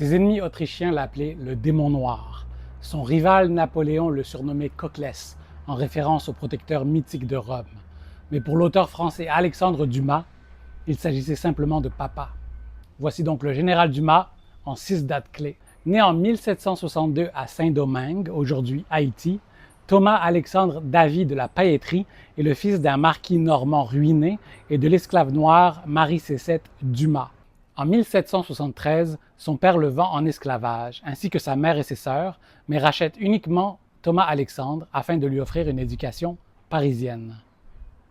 Ses ennemis autrichiens l'appelaient le démon noir. Son rival Napoléon le surnommait Coclès, en référence au protecteur mythique de Rome. Mais pour l'auteur français Alexandre Dumas, il s'agissait simplement de papa. Voici donc le général Dumas en 6 dates clés. Né en 1762 à Saint-Domingue, aujourd'hui Haïti, Thomas Alexandre David de la Pailletterie est le fils d'un marquis normand ruiné et de l'esclave noire Marie Cécette Dumas. En 1773, son père le vend en esclavage, ainsi que sa mère et ses sœurs, mais rachète uniquement Thomas Alexandre afin de lui offrir une éducation parisienne.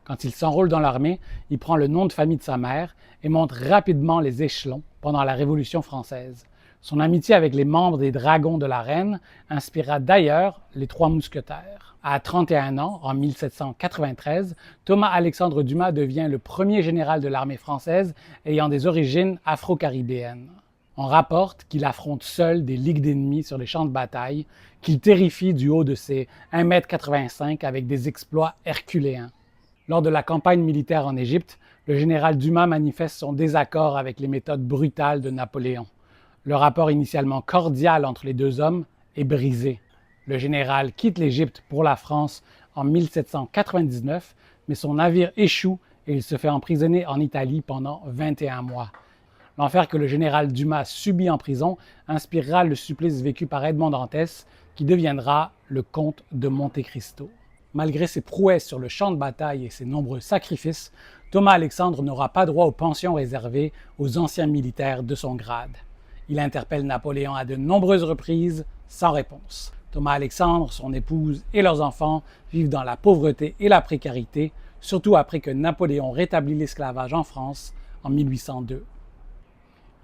Quand il s'enrôle dans l'armée, il prend le nom de famille de sa mère et monte rapidement les échelons pendant la Révolution française. Son amitié avec les membres des Dragons de la Reine inspira d'ailleurs les Trois Mousquetaires. À 31 ans, en 1793, Thomas Alexandre Dumas devient le premier général de l'armée française ayant des origines afro-caribéennes. On rapporte qu'il affronte seul des ligues d'ennemis sur les champs de bataille, qu'il terrifie du haut de ses 1,85 m avec des exploits herculéens. Lors de la campagne militaire en Égypte, le général Dumas manifeste son désaccord avec les méthodes brutales de Napoléon. Le rapport initialement cordial entre les deux hommes est brisé. Le général quitte l'Égypte pour la France en 1799, mais son navire échoue et il se fait emprisonner en Italie pendant 21 mois. L'enfer que le général Dumas subit en prison inspirera le supplice vécu par Edmond Dantès, qui deviendra le comte de Monte Cristo. Malgré ses prouesses sur le champ de bataille et ses nombreux sacrifices, Thomas Alexandre n'aura pas droit aux pensions réservées aux anciens militaires de son grade. Il interpelle Napoléon à de nombreuses reprises, sans réponse. Thomas Alexandre, son épouse et leurs enfants vivent dans la pauvreté et la précarité, surtout après que Napoléon rétablit l'esclavage en France en 1802.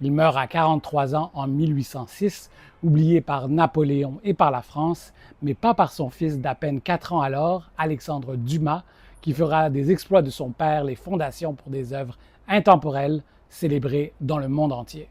Il meurt à 43 ans en 1806, oublié par Napoléon et par la France, mais pas par son fils d'à peine 4 ans alors, Alexandre Dumas, qui fera des exploits de son père les fondations pour des œuvres intemporelles célébrées dans le monde entier.